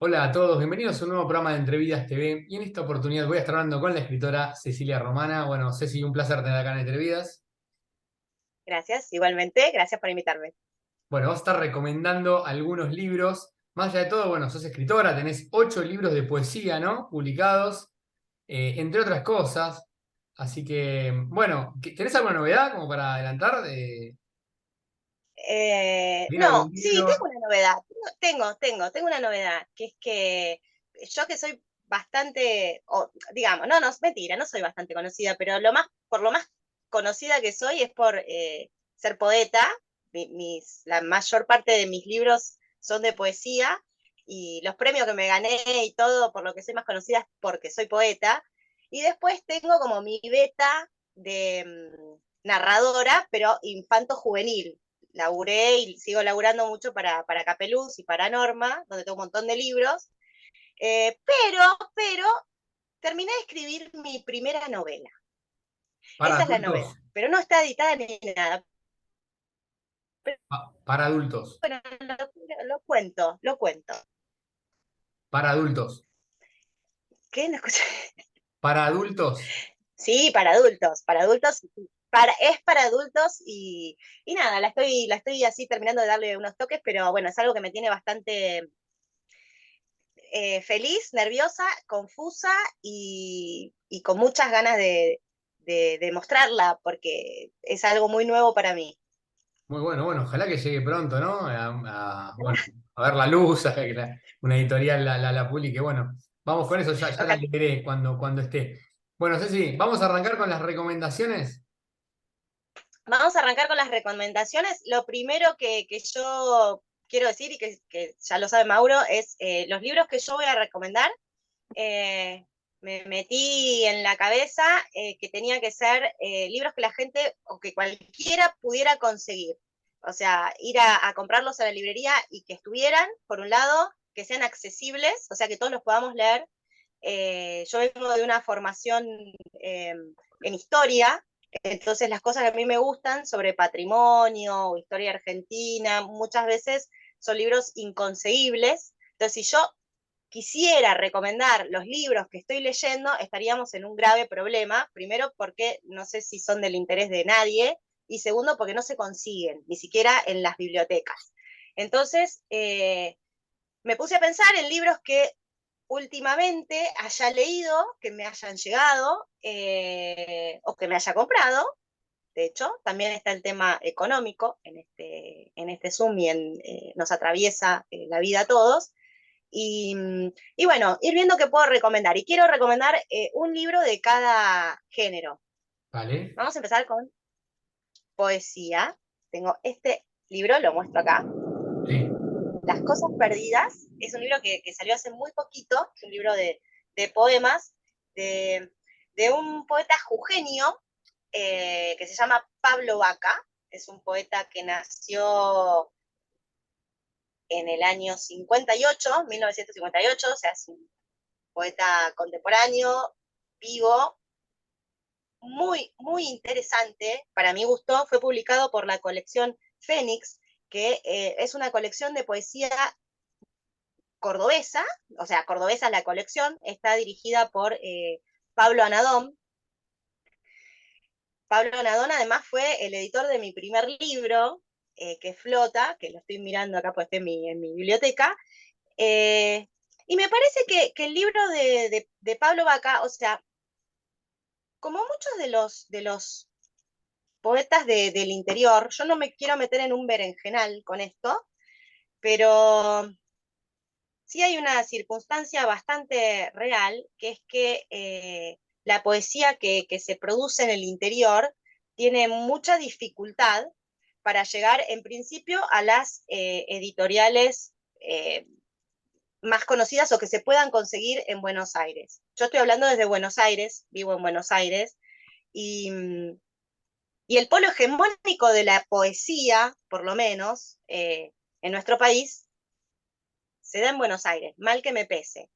Hola a todos, bienvenidos a un nuevo programa de Entrevidas TV y en esta oportunidad voy a estar hablando con la escritora Cecilia Romana. Bueno, Ceci, un placer tener acá en Entrevidas. Gracias, igualmente, gracias por invitarme. Bueno, vos a estar recomendando algunos libros. Más allá de todo, bueno, sos escritora, tenés 8 libros de poesía, ¿no? Publicados, entre otras cosas. Así que, bueno, ¿tenés alguna novedad como para adelantar de No, algún sí, libro? tengo una novedad. Tengo una novedad, que es que yo que soy bastante, o digamos, no, no, mentira, no soy bastante conocida, pero por lo más conocida que soy es por ser poeta. La mayor parte de mis libros son de poesía y los premios que me gané y todo, por lo que soy más conocida es porque soy poeta. Y después tengo como mi beta de narradora, pero infanto-juvenil. Laburé y sigo laburando mucho para Capeluz y para Norma, donde tengo un montón de libros, pero terminé de escribir mi primera novela. Para Esa es la adultos. novela, pero no está editada ni nada. Pero Para adultos. bueno, lo cuento. Para adultos. ¿Qué? No escuché. Para adultos. Sí, para adultos, es para adultos y nada, la estoy así terminando de darle unos toques, pero bueno, es algo que me tiene bastante feliz, nerviosa, confusa y con muchas ganas de mostrarla, porque es algo muy nuevo para mí. Muy bueno, bueno, ojalá que llegue pronto, ¿no? Bueno, a ver la luz, a que una editorial la publique. Bueno, vamos con eso, ya la Ojalá. leeré cuando esté. Bueno, Ceci, vamos a arrancar con las recomendaciones. Vamos a arrancar con las recomendaciones. Lo primero que yo quiero decir, y que ya lo sabe Mauro, es los libros que yo voy a recomendar. eh, Me metí en la cabeza que tenía que ser libros que la gente o que cualquiera pudiera conseguir. O sea, ir a comprarlos a la librería y que estuvieran, por un lado, que sean accesibles, o sea, que todos los podamos leer. Yo vengo de una formación eh, en historia, entonces las cosas que a mí me gustan sobre patrimonio o historia argentina, muchas veces son libros inconseguibles. Entonces, si yo quisiera recomendar los libros que estoy leyendo, estaríamos en un grave problema. Primero, porque no sé si son del interés de nadie, y segundo, porque no se consiguen, ni siquiera en las bibliotecas. Entonces, me puse a pensar en libros que últimamente haya leído, que me hayan llegado o que me haya comprado. De hecho, también está el tema económico en este Zoom y nos atraviesa la vida a todos. Y, y bueno, ir viendo qué puedo recomendar. Y quiero recomendar un libro de cada género. ¿Vale? Vamos a empezar con poesía. Tengo este libro, lo muestro acá. Sí. Las cosas perdidas. Es un libro que salió hace muy poquito. Es un libro de poemas de, de un poeta jujeño que se llama Pablo Vaca. Es un poeta que nació en el año 58, 1958, o sea, es un poeta contemporáneo, vivo, muy, muy interesante. Para mi gusto, fue publicado por la colección Fénix, que es una colección de poesía cordobesa, o sea, cordobesa es la colección, está dirigida por Pablo Anadón. Pablo Anadón además fue el editor de mi primer libro, que Flota, que lo estoy mirando acá, pues está en mi biblioteca. Eh, y me parece que el libro de Pablo Vaca, o sea, como muchos de los poetas del interior, yo no me quiero meter en un berenjenal con esto, pero sí hay una circunstancia bastante real, que es que la poesía que se produce en el interior tiene mucha dificultad para llegar en principio a las editoriales más conocidas o que se puedan conseguir en Buenos Aires. Yo estoy hablando desde Buenos Aires, vivo en Buenos Aires, y, y el polo hegemónico de la poesía, por lo menos, en nuestro país, se da en Buenos Aires, mal que me pese.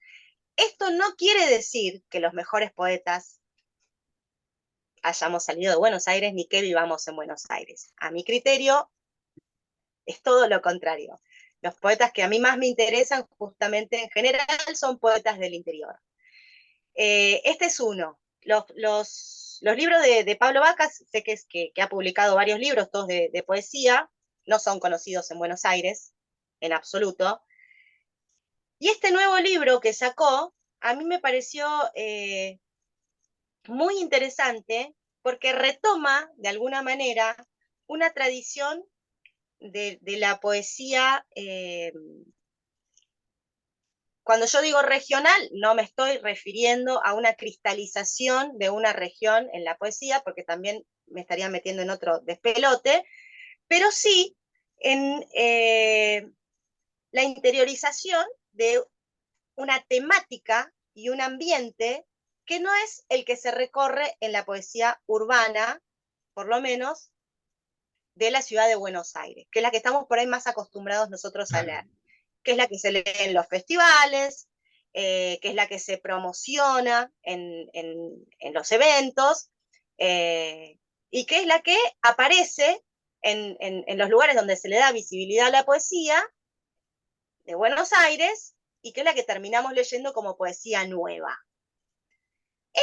Esto no quiere decir que los mejores poetas hayamos salido de Buenos Aires ni que vivamos en Buenos Aires. A mi criterio, es todo lo contrario. Los poetas que a mí más me interesan justamente en general son poetas del interior. Este es uno. Los libros de Pablo Vacas, sé que ha publicado varios libros, todos de poesía, no son conocidos en Buenos Aires, en absoluto. Y este nuevo libro que sacó, a mí me pareció muy interesante porque retoma, de alguna manera, una tradición de la poesía. Cuando yo digo regional, no me estoy refiriendo a una cristalización de una región en la poesía, porque también me estaría metiendo en otro despelote, pero sí en la interiorización de una temática y un ambiente que no es el que se recorre en la poesía urbana, por lo menos, de la ciudad de Buenos Aires, que es la que estamos por ahí más acostumbrados nosotros a leer, que es la que se lee en los festivales, que es la que se promociona en los eventos, y que es la que aparece en los lugares donde se le da visibilidad a la poesía de Buenos Aires, y que es la que terminamos leyendo como poesía nueva.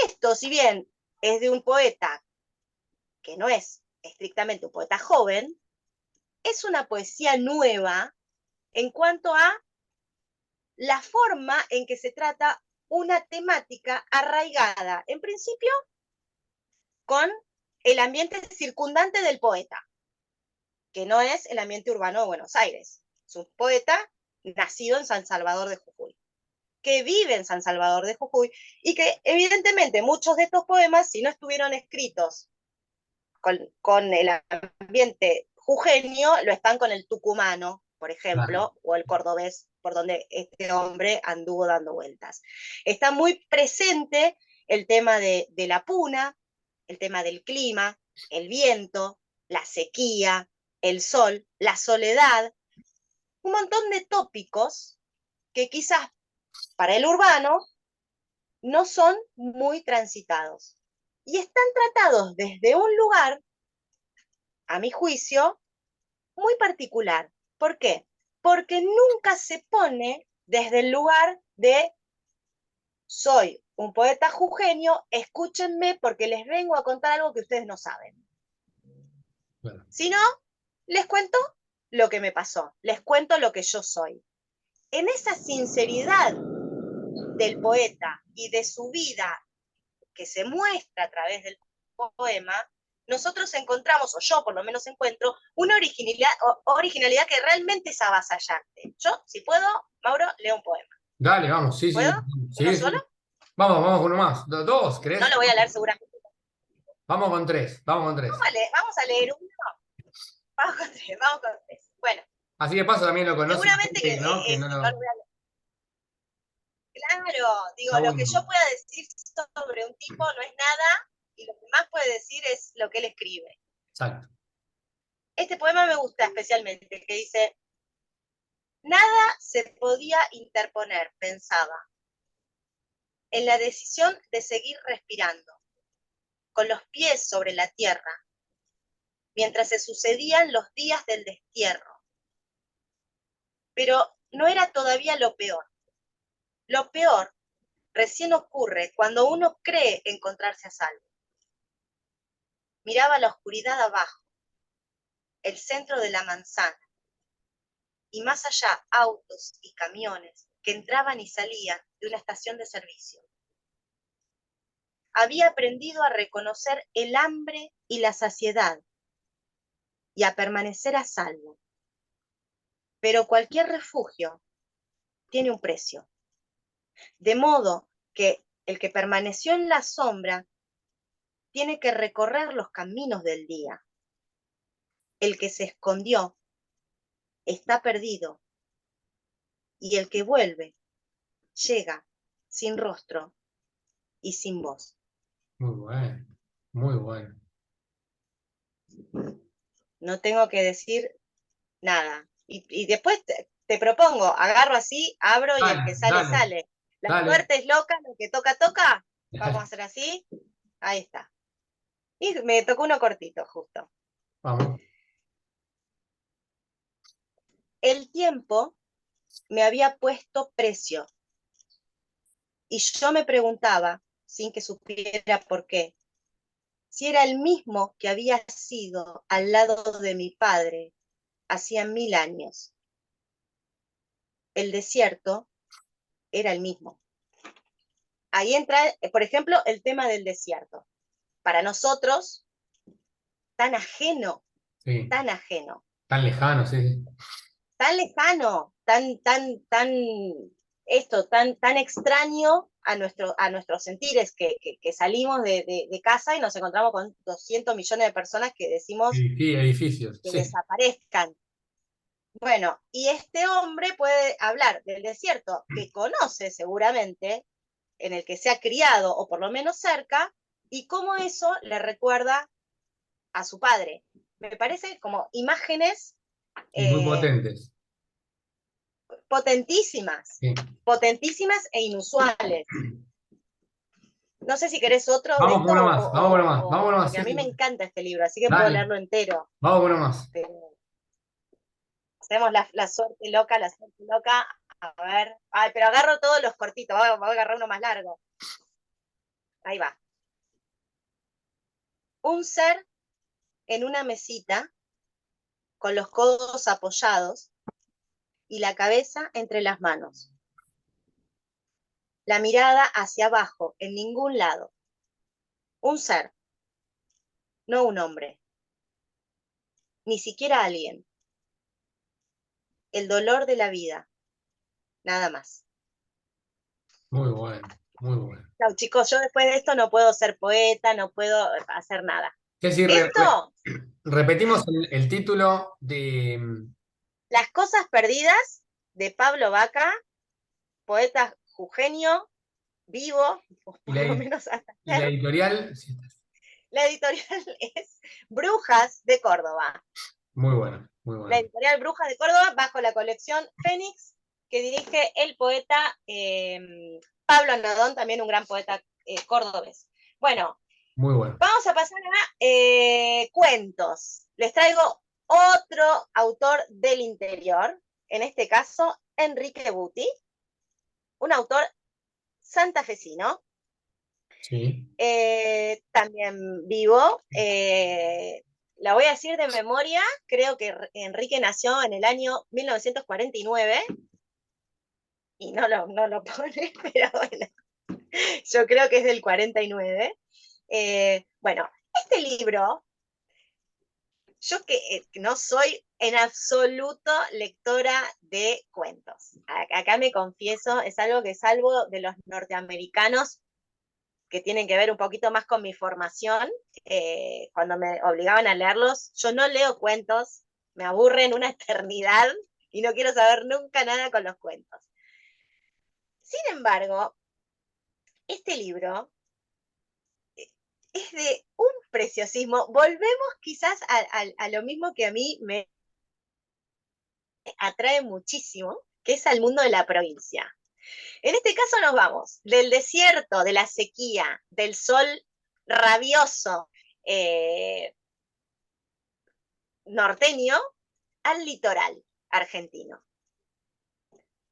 Esto, si bien es de un poeta que no es estrictamente un poeta joven, es una poesía nueva en cuanto a la forma en que se trata una temática arraigada, en principio, con el ambiente circundante del poeta, que no es el ambiente urbano de Buenos Aires. Es un poeta nacido en San Salvador de Jujuy, que vive en San Salvador de Jujuy, y que evidentemente muchos de estos poemas, si no estuvieron escritos con el ambiente jujeño, lo están con el tucumano, por Claro. ejemplo, o el cordobés, por donde este hombre anduvo dando vueltas. Está muy presente el tema de la puna, el tema del clima, el viento, la sequía, el sol, la soledad, un montón de tópicos que quizás para el urbano no son muy transitados. Y están tratados desde un lugar, a mi juicio, muy particular. ¿Por qué? Porque nunca se pone desde el lugar de soy un poeta jujeño, escúchenme porque les vengo a contar algo que ustedes no saben. Claro. Sino, les cuento lo que me pasó, les cuento lo que yo soy. En esa sinceridad del poeta y de su vida que se muestra a través del poema, nosotros encontramos, o yo por lo menos encuentro, una originalidad que realmente es avasallante. Yo, si puedo, Mauro, leo un poema. Dale, vamos, sí, ¿Puedo? sí, ¿Uno sí, solo? sí. Vamos, vamos con uno más. Dos, No ¿querés? lo voy a leer seguramente. Vamos con tres, vamos con tres. Vamos a leer uno. Vamos con tres, vamos con tres. Bueno, Así de paso también lo conoce seguramente gente, ¿no? Que no si no lo... lo voy a leer. Claro, digo, Está lo que yo bueno. pueda decir sobre un tipo no es nada, y lo que más puede decir es lo que él escribe. Exacto. Este poema me gusta especialmente, que dice: nada se podía interponer, pensaba, en la decisión de seguir respirando, con los pies sobre la tierra, mientras se sucedían los días del destierro. Pero no era todavía lo peor. Lo peor recién ocurre cuando uno cree encontrarse a salvo. Miraba la oscuridad abajo, el centro de la manzana, y más allá autos y camiones que entraban y salían de una estación de servicio. Había aprendido a reconocer el hambre y la saciedad y a permanecer a salvo. Pero cualquier refugio tiene un precio. De modo que el que permaneció en la sombra tiene que recorrer los caminos del día. El que se escondió está perdido, y el que vuelve llega sin rostro y sin voz. Muy bueno, muy bueno. No tengo que decir nada. Y después te propongo, agarro así, abro y el Dale, que sale, dale, sale. La dale. suerte es loca, lo que toca, toca. Vamos a hacer así. Ahí está. Y me tocó uno cortito, justo. Vamos. El tiempo me había puesto precio y yo me preguntaba, sin que supiera por qué, si era el mismo que había sido al lado de mi padre hacía 1000 años. El desierto era el mismo. Ahí entra, por ejemplo, el tema del desierto. Para nosotros, tan ajeno, Sí, tan ajeno, tan lejano, sí, sí. tan lejano, tan extraño a nuestros sentires, que salimos de casa y nos encontramos con 200 millones de personas que decimos Sí, sí, edificios, que sí. desaparezcan. Bueno, y este hombre puede hablar del desierto que conoce seguramente, en el que se ha criado, o por lo menos cerca, y cómo eso le recuerda a su padre. Me parece como imágenes Sí, muy eh, potentes. potentísimas, Sí. potentísimas e inusuales. No sé si querés otro de Vamos con esto, uno más, vamos con uno más, vamos con uno más, porque sí, a mí sí. me encanta este libro, así que puedo Dale, leerlo entero. vamos con uno más. Pero hacemos la suerte loca, la suerte loca. A ver. Ay, pero agarro todos los cortitos, voy a agarrar uno más largo. Ahí va. Un ser en una mesita, con los codos apoyados y la cabeza entre las manos. La mirada hacia abajo, en ningún lado. Un ser, no un hombre, ni siquiera alguien. El dolor de la vida, nada más. Muy bueno, muy bueno. No, chicos, yo después de esto no puedo ser poeta, no puedo hacer nada. ¿Qué si Esto, repetimos el título de, Las cosas perdidas, de Pablo Vaca, poeta jujeño, vivo, o y por lo menos hasta y la ayer. editorial? Sí, La editorial es Brujas de Córdoba. muy bueno, muy La bueno. editorial Brujas de Córdoba, bajo la colección Fénix, que dirige el poeta Pablo Anodón, también un gran poeta cordobés. Bueno, Muy bueno. vamos a pasar a cuentos. Les traigo otro autor del interior, en este caso Enrique Buti, un autor santafesino, Sí. también vivo. La voy a decir de memoria, creo que Enrique nació en el año 1949 y no lo pone, pero bueno, yo creo que es del 49. Bueno, este libro, yo que no soy en absoluto lectora de cuentos. Acá me confieso, es algo que salvo de los norteamericanos que tienen que ver un poquito más con mi formación, cuando me obligaban a leerlos, yo no leo cuentos, me aburren una eternidad y no quiero saber nunca nada con los cuentos. Sin embargo, este libro es de un preciosismo. Volvemos quizás a lo mismo que a mí me atrae muchísimo, que es al mundo de la provincia. En este caso nos vamos del desierto, de la sequía, del sol rabioso, eh, norteño, al litoral argentino.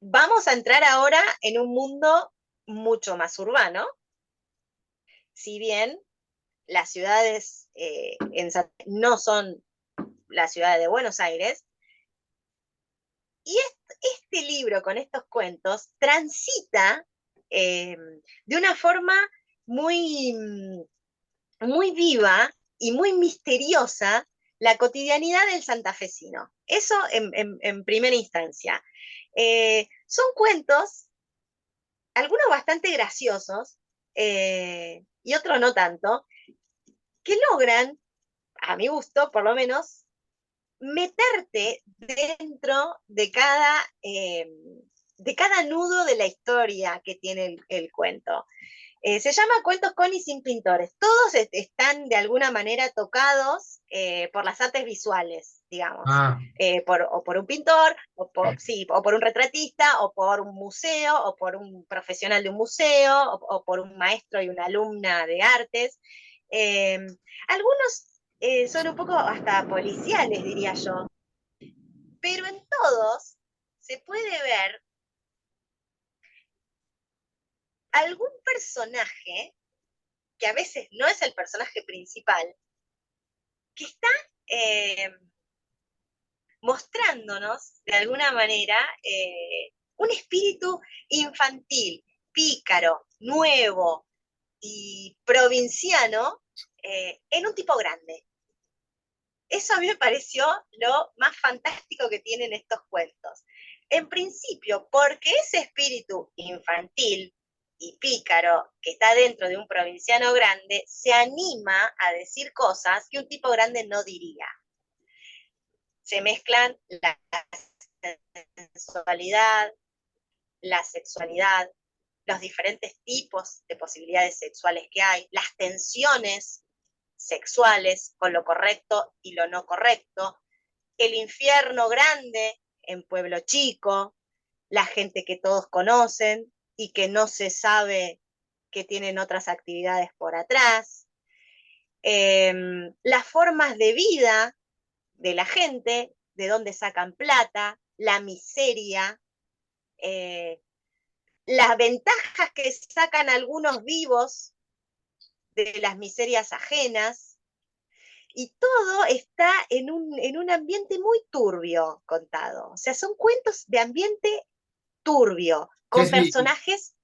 Vamos a entrar ahora en un mundo mucho más urbano, si bien las ciudades no son la ciudad de Buenos Aires, y este libro con estos cuentos transita de una forma muy, muy viva y muy misteriosa la cotidianidad del santafesino. Eso en primera instancia. Son cuentos, algunos bastante graciosos y otros no tanto, que logran, a mi gusto por lo menos, meterte dentro de cada nudo de la historia que tiene el cuento. Se llama Cuentos con y sin pintores. Todos están de alguna manera tocados por las artes visuales, digamos. Ah, O por un pintor, sí, o por un retratista, o por un museo, o por un profesional de un museo, o por un maestro y una alumna de artes. Algunos son un poco hasta policiales, diría yo. pero en todos se puede ver algún personaje, que a veces no es el personaje principal, que está eh, mostrándonos, de alguna manera, un espíritu infantil, pícaro, nuevo y provinciano, en un tipo grande. Eso a mí me pareció lo más fantástico que tienen estos cuentos. En principio, porque ese espíritu infantil y pícaro que está dentro de un provinciano grande se anima a decir cosas que un tipo grande no diría. Se mezclan la sensualidad, la sexualidad, los diferentes tipos de posibilidades sexuales que hay, las tensiones sexuales con lo correcto y lo no correcto, el infierno grande en pueblo chico, la gente que todos conocen y que no se sabe que tienen otras actividades por atrás, las formas de vida de la gente, de dónde sacan plata, la miseria, las ventajas que sacan algunos vivos de las miserias ajenas, y todo está en un ambiente muy turbio contado. O sea, son cuentos de ambiente turbio, con Ceci, personajes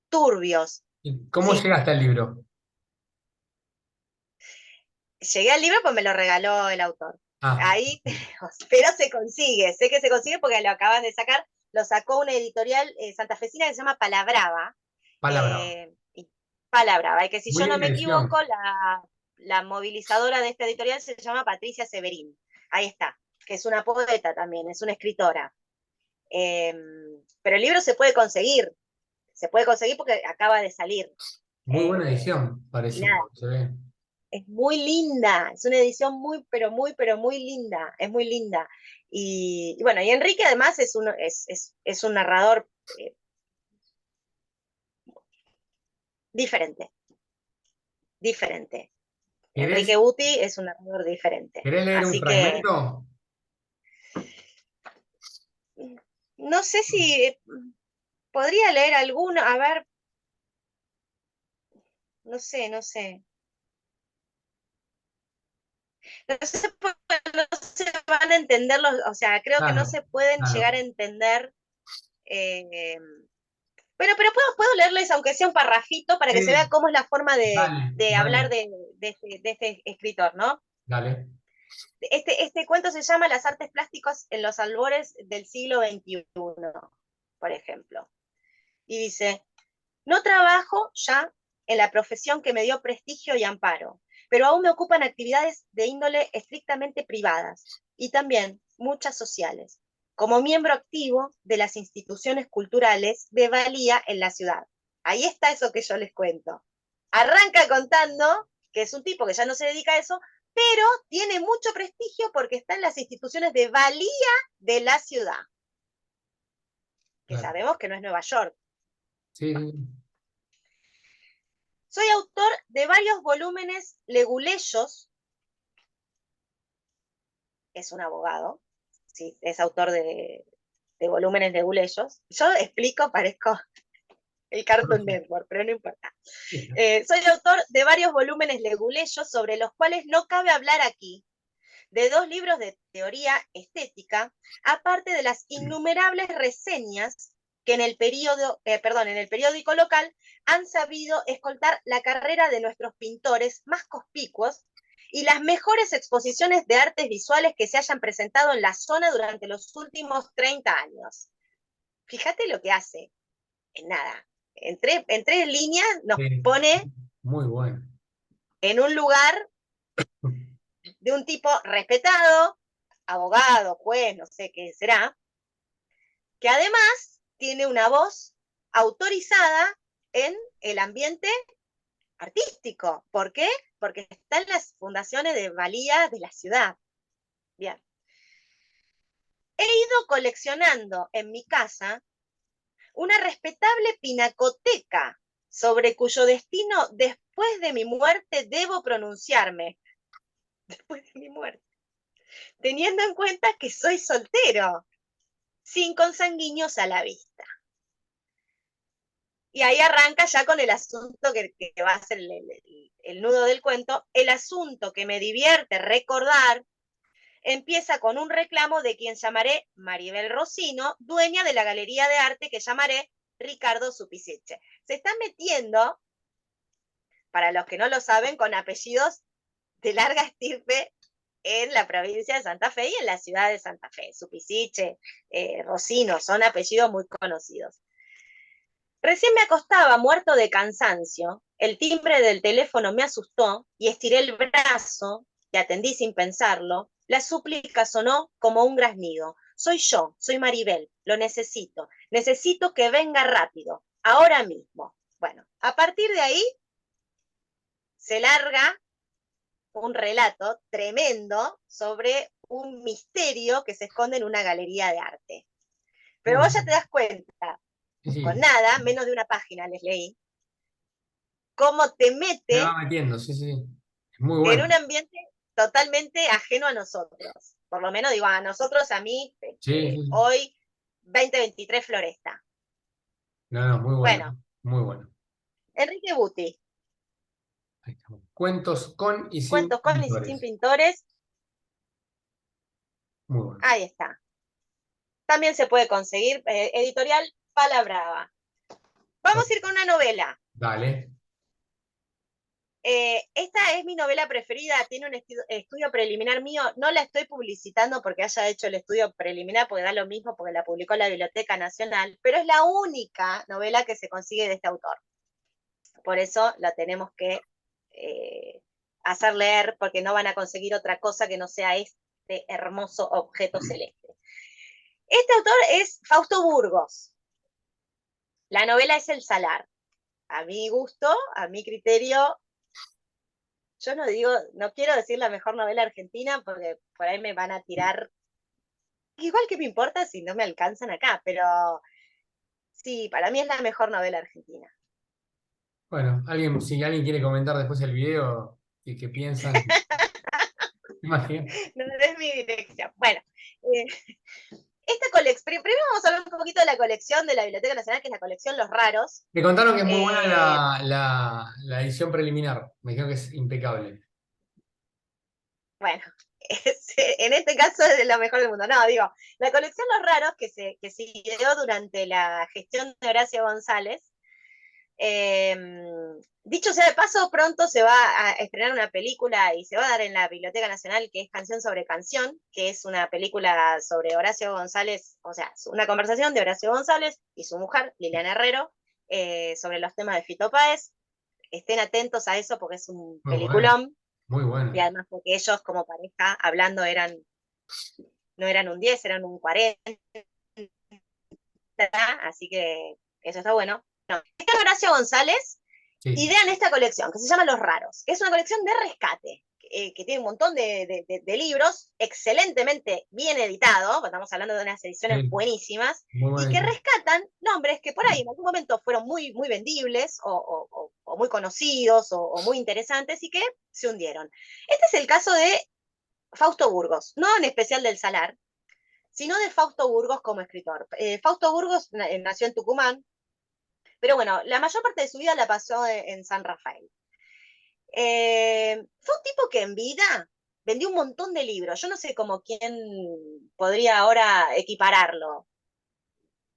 turbios. ¿cómo Sí, llegaste al libro? llegué al libro pues me lo regaló el autor. Ah, Ahí, pero se consigue, sé que se consigue porque lo acabas de sacar, lo sacó una editorial santafesina que se llama Palabrava. palabra. Eh, Palabrava, y que si Muy yo no linda me equivoco, edición. la movilizadora de esta editorial se llama Patricia Severín. Ahí está, que es una poeta también, es una escritora. Eh, pero el libro se puede conseguir porque acaba de salir. Muy buena Eh, edición, y parece, nada, por lo que se ve. es muy linda, es una edición muy, pero muy linda, es muy linda. Y bueno, y Enrique además es un narrador diferente, diferente. Enrique ¿Querés, Uti es un narrador diferente. querés leer un Así que fragmento? no sé si podría leer alguno, a ver, no sé, no sé. No sé, no se van a entender los, o sea, creo que no Claro, se pueden llegar claro. a entender. eh, pero puedo leerles, aunque sea un parrafito, para que se vea Sí, cómo es la forma dale, de hablar dale, de este escritor, ¿no? dale. Este cuento se llama Las artes plásticas en los albores del siglo XXI, por ejemplo. Y dice, no trabajo ya en la profesión que me dio prestigio y amparo, pero aún me ocupan actividades de índole estrictamente privadas y también muchas sociales, como miembro activo de las instituciones culturales de valía en la ciudad. Ahí está eso que yo les cuento. Arranca contando que es un tipo que ya no se dedica a eso, pero tiene mucho prestigio porque está en las instituciones de valía de la ciudad, que Claro. sabemos que no es Nueva York. Sí, sí. Soy autor de varios volúmenes leguleyos, es un abogado, sí, es autor de volúmenes leguleyos. Yo explico, parezco el Cartoon Network, pero no importa. Sí. Soy autor de varios volúmenes leguleyos sobre los cuales no cabe hablar aquí, de 2 libros de teoría estética, aparte de las innumerables reseñas que en el periódico local han sabido escoltar la carrera de nuestros pintores más conspicuos y las mejores exposiciones de artes visuales que se hayan presentado en la zona durante los últimos 30 años. Fíjate lo que hace, en nada. En 3 líneas nos Sí. pone Muy bueno. en un lugar de un tipo respetado, abogado, juez, no sé qué será, que además tiene una voz autorizada en el ambiente artístico. ¿Por qué? Porque está en las fundaciones de valía de la ciudad. Bien. He ido coleccionando en mi casa una respetable pinacoteca sobre cuyo destino después de mi muerte debo pronunciarme. Después de mi muerte. teniendo en cuenta que soy soltero, sin consanguíneos a la vista. Y ahí arranca ya con el asunto que va a ser el nudo del cuento. El asunto que me divierte recordar empieza con un reclamo de quien llamaré Maribel Rosino, dueña de la galería de arte que llamaré Ricardo Supisiche. Se está metiendo, para los que no lo saben, con apellidos de larga estirpe en la provincia de Santa Fe y en la ciudad de Santa Fe. Supisiche, Rosino, son apellidos muy conocidos. Recién me acostaba muerto de cansancio, el timbre del teléfono me asustó y estiré el brazo y atendí sin pensarlo. La súplica sonó como un graznido. Soy yo, soy Maribel, lo necesito. Necesito que venga rápido, ahora mismo. Bueno, a partir de ahí se larga un relato tremendo sobre un misterio que se esconde en una galería de arte. Pero Muy vos ya te bien. das cuenta, con Sí, nada, menos de una página les leí, cómo te me va mete metiendo, sí, sí. Es muy en bueno. un ambiente totalmente ajeno a nosotros. Por lo menos digo, a nosotros, a mí, Sí, sí, sí. hoy 2023 Floresta. No, no, muy bueno, Bueno, muy bueno. Enrique Buti, Ahí estamos. Cuentos con y sin cuentos con y sin pintores. pintores, Muy bueno. ahí está. También se puede conseguir, editorial Palabrava. Vamos a ir con una novela. Dale. Esta es mi novela preferida, tiene un estudio preliminar mío, no la estoy publicitando porque haya hecho el estudio preliminar, porque da lo mismo, porque la publicó la Biblioteca Nacional, pero es la única novela que se consigue de este autor. Por eso la tenemos que hacer leer, porque no van a conseguir otra cosa que no sea este hermoso objeto celeste. Este autor es Fausto Burgos. La novela es El Salar. A mi gusto, a mi criterio, yo no digo, no quiero decir la mejor novela argentina porque por ahí me van a tirar, igual que me importa si no me alcanzan acá, pero sí, para mí es la mejor novela argentina. Bueno, si alguien quiere comentar después el video y qué piensan, imagino. No es mi dirección. Bueno, eh, esta colección, primero vamos a hablar un poquito de la colección de la Biblioteca Nacional, que es la colección Los Raros. Me contaron que es muy buena Eh, la edición preliminar. Me dijeron que es impecable. bueno, en este caso es de lo mejor del mundo. No, digo, la colección Los Raros, que se ideó durante la gestión de Horacio González. Eh, Dicho sea de paso, pronto se va a estrenar una película y se va a dar en la Biblioteca Nacional, que es Canción sobre Canción, que es una película sobre Horacio González, o sea, una conversación de Horacio González y su mujer, Liliana Herrero, sobre los temas de Fito Páez. Estén atentos a eso porque es un Muy bueno, peliculón, muy y bueno. además porque ellos como pareja hablando no eran un 10, eran un 40, así que eso está bueno. No. Este es Horacio González, Sí, idean esta colección que se llama Los Raros, que es una colección de rescate, que tiene un montón de libros excelentemente bien editados, estamos hablando de unas ediciones sí, buenísimas, muy y que bueno. rescatan nombres que por ahí en algún momento fueron muy vendibles o muy conocidos o muy interesantes y que se hundieron. Este es el caso de Fausto Burgos, no en especial del Salar, sino de Fausto Burgos como escritor. Fausto Burgos nació en Tucumán, pero bueno, la mayor parte de su vida la pasó en San Rafael. Fue un tipo que en vida vendió un montón de libros. Yo no sé cómo quién podría ahora equipararlo.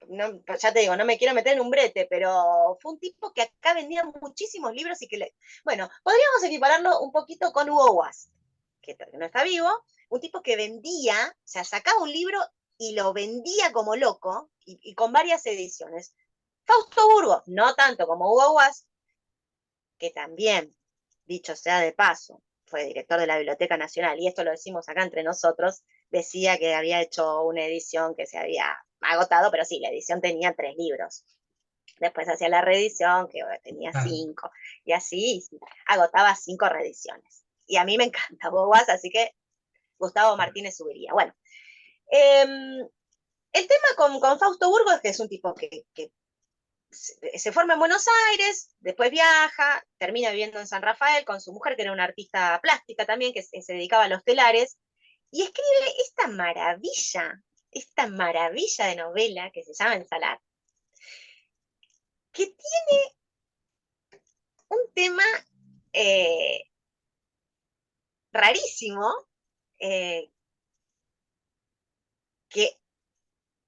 No, ya te digo, no me quiero meter en un brete, pero fue un tipo que acá vendía muchísimos libros y bueno, podríamos equipararlo un poquito con Hugo Guas, que no está vivo, un tipo que vendía, o sea, sacaba un libro y lo vendía como loco y con varias ediciones. Fausto Burgos, no tanto como Hugo Guas, que también, dicho sea de paso, fue director de la Biblioteca Nacional, y esto lo decimos acá entre nosotros, decía que había hecho una edición que se había agotado, pero sí, la edición tenía 3 libros. Después hacía la reedición, que tenía Claro. 5, y así sí, agotaba 5 reediciones. Y a mí me encanta Bobas, así que Gustavo Martínez subiría. Bueno, el tema con Fausto Burgos, que es un tipo que se forma en Buenos Aires, después viaja, termina viviendo en San Rafael con su mujer, que era una artista plástica también, que se dedicaba a los telares, y escribe esta maravilla de novela que se llama Ensalar, que tiene un tema rarísimo, que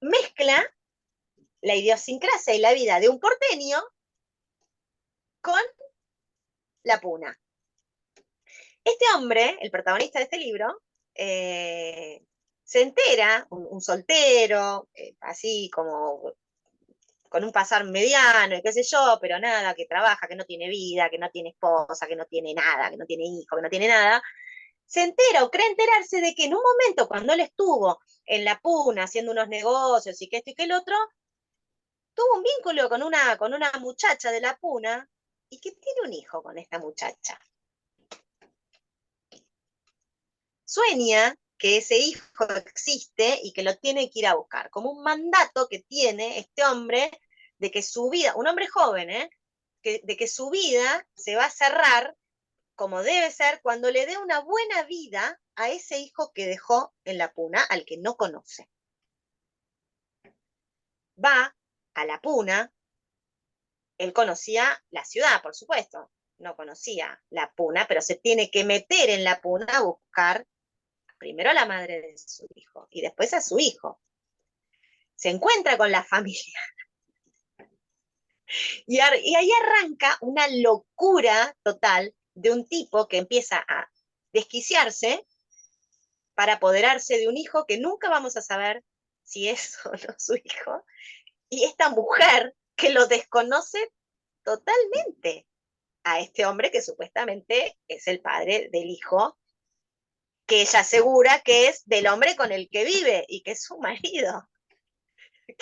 mezcla la idiosincrasia y la vida de un porteño con la puna. Este hombre, el protagonista de este libro, se entera, un soltero, así como con un pasar mediano y qué sé yo, pero nada, que trabaja, que no tiene vida, que no tiene esposa, que no tiene nada, que no tiene hijo, que no tiene nada, se entera o cree enterarse de que en un momento cuando él estuvo en la puna haciendo unos negocios y que esto y que el otro, tuvo un vínculo con una muchacha de la puna y que tiene un hijo con esta muchacha. Sueña que ese hijo existe y que lo tiene que ir a buscar, como un mandato que tiene este hombre de que su vida, un hombre joven, de que su vida se va a cerrar como debe ser cuando le dé una buena vida a ese hijo que dejó en la puna, al que no conoce. Va a la puna, él conocía la ciudad, por supuesto, no conocía la puna, pero se tiene que meter en la puna a buscar primero a la madre de su hijo y después a su hijo. Se encuentra con la familia y ahí arranca una locura total de un tipo que empieza a desquiciarse para apoderarse de un hijo que nunca vamos a saber si es o no su hijo, y esta mujer que lo desconoce totalmente a este hombre que supuestamente es el padre del hijo, que ella asegura que es del hombre con el que vive y que es su marido,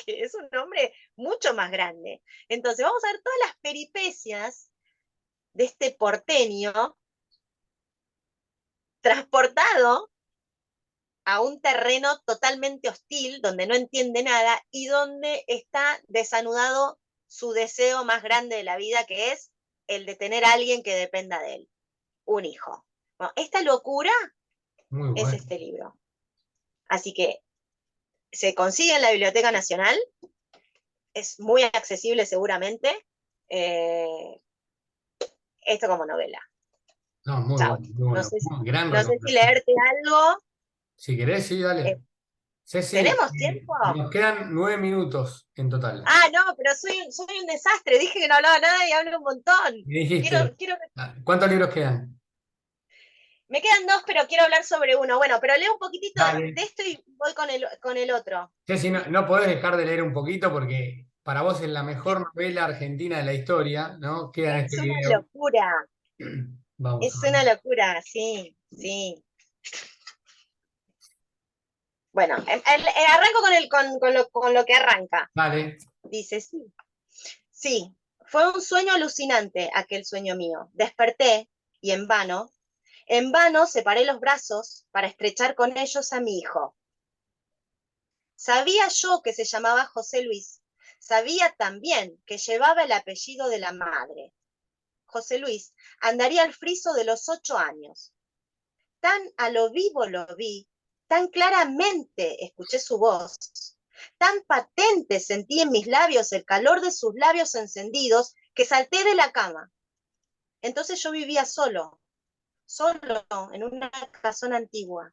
que es un hombre mucho más grande. Entonces vamos a ver todas las peripecias de este porteño transportado a un terreno totalmente hostil, donde no entiende nada y donde está desanudado su deseo más grande de la vida, que es el de tener a alguien que dependa de él, un hijo. Bueno, esta locura Muy es bueno. este libro. Así que se consigue en la Biblioteca Nacional, es muy accesible seguramente, eh, esto como novela. No, muy Chao. bueno, muy bueno. Gran No sé si recomendación. leerte algo. Si querés, sí, Eh, dale. Ceci, ¿Tenemos tiempo? nos quedan 9 minutos en total. Ah, no, pero soy un desastre. Dije que no hablaba nada y hablo un montón. Me dijiste, Quiero, ¿cuántos libros quedan? me quedan dos, pero quiero hablar sobre uno. Bueno, pero leo un poquitito Dale. de esto y voy con el otro. Ceci, no, no podés dejar de leer un poquito porque para vos es la mejor novela argentina de la historia, ¿no? Queda en Es este una video. locura, Vamos a es ver. una locura, sí, sí. Bueno, arranco con lo que arranca. Dale. Dice, sí, sí, fue un sueño alucinante aquel sueño mío. Desperté y en vano separé los brazos para estrechar con ellos a mi hijo. Sabía yo que se llamaba José Luis. Sabía también que llevaba el apellido de la madre. José Luis andaría al friso de los 8 años. Tan a lo vivo lo vi, tan claramente escuché su voz, tan patente sentí en mis labios el calor de sus labios encendidos, que salté de la cama. Entonces yo vivía solo en una casona antigua.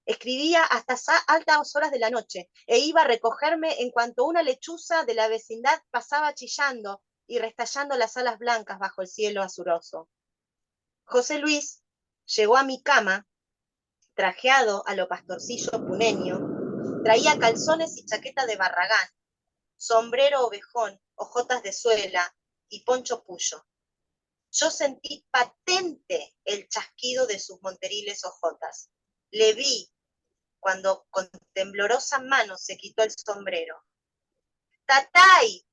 Escribía hasta altas horas de la noche e iba a recogerme en cuanto una lechuza de la vecindad pasaba chillando y restallando las alas blancas bajo el cielo azuroso. José Luis llegó a mi cama, trajeado a lo pastorcillo puneño, traía calzones y chaqueta de Barragán, sombrero ovejón, hojotas de suela y poncho puyo. Yo sentí patente el chasquido de sus monteriles hojotas. Le vi cuando con temblorosa mano se quitó el sombrero. ¡Tatay!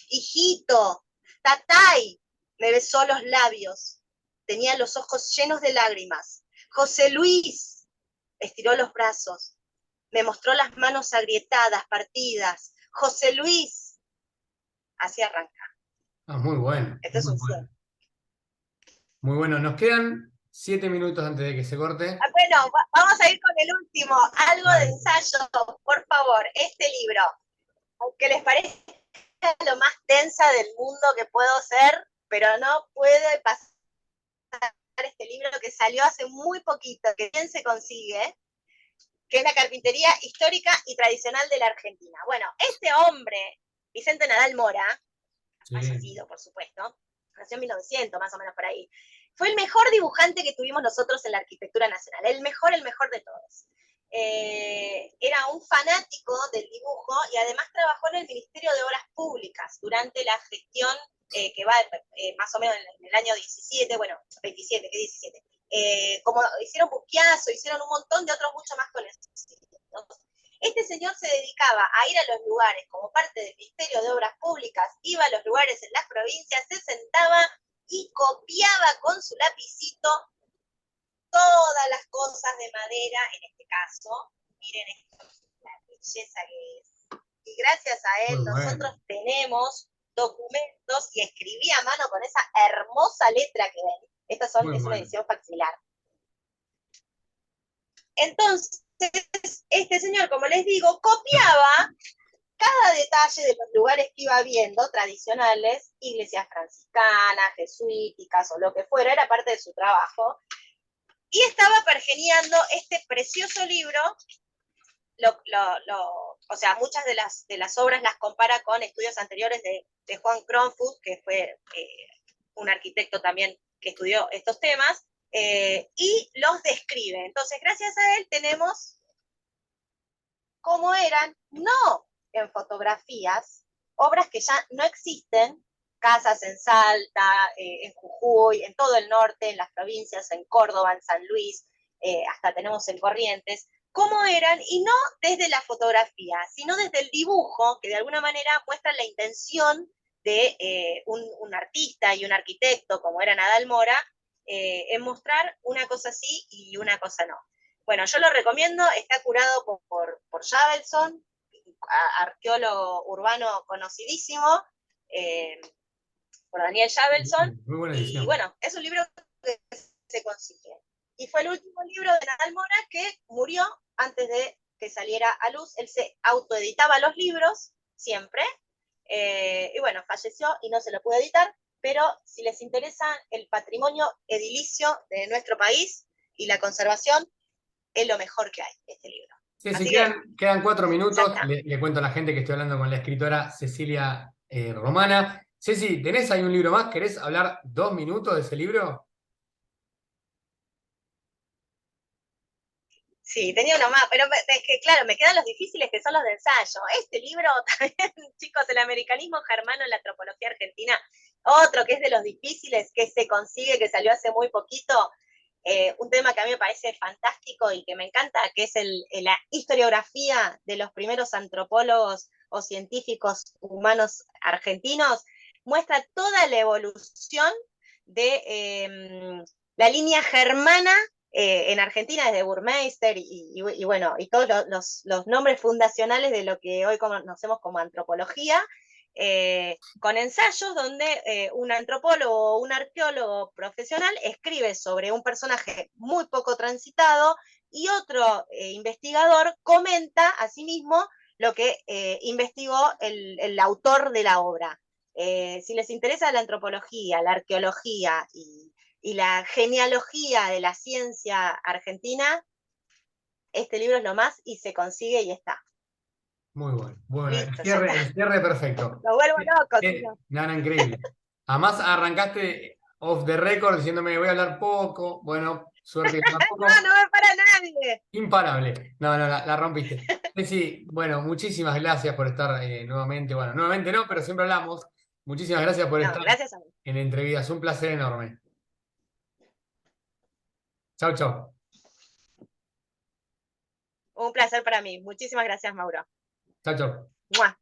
¡Hijito! ¡Tatay! Me besó los labios. Tenía los ojos llenos de lágrimas. ¡José Luis! Estiró los brazos. Me mostró las manos agrietadas, partidas. ¡José Luis! Así arranca. Ah, muy bueno, Esto es muy un bueno. sueño. Muy bueno. Nos quedan 7 minutos antes de que se corte. Bueno, vamos a ir con el último, algo de Dale. ensayo, por favor, este libro, aunque les parezca lo más tensa del mundo que puedo ser, pero no puede pasar este libro que salió hace muy poquito, que bien se consigue, que es la carpintería histórica y tradicional de la Argentina. Bueno, este hombre, Vicente Nadal Mora, Sí. fallecido, por supuesto, nació en 1900, más o menos por ahí, fue el mejor dibujante que tuvimos nosotros en la arquitectura nacional, el mejor de todos. Era un fanático del dibujo y además trabajó en el Ministerio de Obras Públicas durante la gestión que va más o menos en el año 17, bueno, 27, ¿qué 17? Como hicieron Busquiazo, hicieron un montón de otros mucho más conocidos. Este señor se dedicaba a ir a los lugares como parte del Ministerio de Obras Públicas, iba a los lugares en las provincias, se sentaba y copiaba con su lapicito todas las cosas de madera, en este caso. Miren esto, la belleza que es. Y gracias a él Muy bueno. nosotros tenemos documentos y escribí a mano con esa hermosa letra que ven. Esta Muy es una bueno. edición faxilar. Entonces, este señor, como les digo, copiaba cada detalle de los lugares que iba viendo, tradicionales, iglesias franciscanas, jesuíticas o lo que fuera, era parte de su trabajo, y estaba pergeniando este precioso libro, o sea, muchas de las obras las compara con estudios anteriores de Juan Cronfuss, que fue un arquitecto también que estudió estos temas, y los describe. Entonces, gracias a él tenemos cómo eran, no en fotografías, obras que ya no existen, casas en Salta, en Jujuy, en todo el norte, en las provincias, en Córdoba, en San Luis, hasta tenemos en Corrientes, cómo eran, y no desde la fotografía, sino desde el dibujo, que de alguna manera muestra la intención de un artista y un arquitecto, como era Nadal Mora, en mostrar una cosa sí y una cosa no. Bueno, yo lo recomiendo, está curado por Javelson, arqueólogo urbano conocidísimo, eh, por Daniel Javelson, Muy buena y edición. bueno, es un libro que se consigue. Y fue el último libro de Nadal Mora que murió antes de que saliera a luz. Él se autoeditaba los libros, siempre, y bueno, falleció y no se lo pudo editar, pero si les interesa el patrimonio edilicio de nuestro país y la conservación, es lo mejor que hay, este libro. Sí, sí, Así que, quedan 4 ya minutos. está. Le cuento a la gente que estoy hablando con la escritora Cecilia Romana. Ceci, ¿tenés ahí un libro más? ¿Querés hablar 2 minutos de ese libro? Sí, tenía uno más, pero es que claro, me quedan los difíciles que son los de ensayo. Este libro también, chicos, el americanismo germano en la antropología argentina, otro que es de los difíciles, que se consigue, que salió hace muy poquito, un tema que a mí me parece fantástico y que me encanta, que es la historiografía de los primeros antropólogos o científicos humanos argentinos, muestra toda la evolución de la línea germana en Argentina desde Burmeister y bueno, y todos los nombres fundacionales de lo que hoy conocemos como antropología, con ensayos donde un antropólogo o un arqueólogo profesional escribe sobre un personaje muy poco transitado y otro investigador comenta a sí mismo lo que investigó el autor de la obra. Si les interesa la antropología, la arqueología y la genealogía de la ciencia argentina, este libro es lo más y se consigue y está. Muy bueno. Bueno, Listo, ya está. el cierre perfecto. Lo vuelvo loco, si no. No, no, increíble. Además, arrancaste off the record diciéndome voy a hablar poco. Bueno, suerte que hablar No, poco. no me para nadie. Imparable. No, no, la rompiste. Sí, bueno, muchísimas gracias por estar nuevamente. Bueno, nuevamente no, pero siempre hablamos. Muchísimas gracias por No, estar gracias a mí. en Entrevidas. Es un placer enorme. Chau, chau. Un placer para mí. Muchísimas gracias, Mauro. Chau, chau. ¡Mua!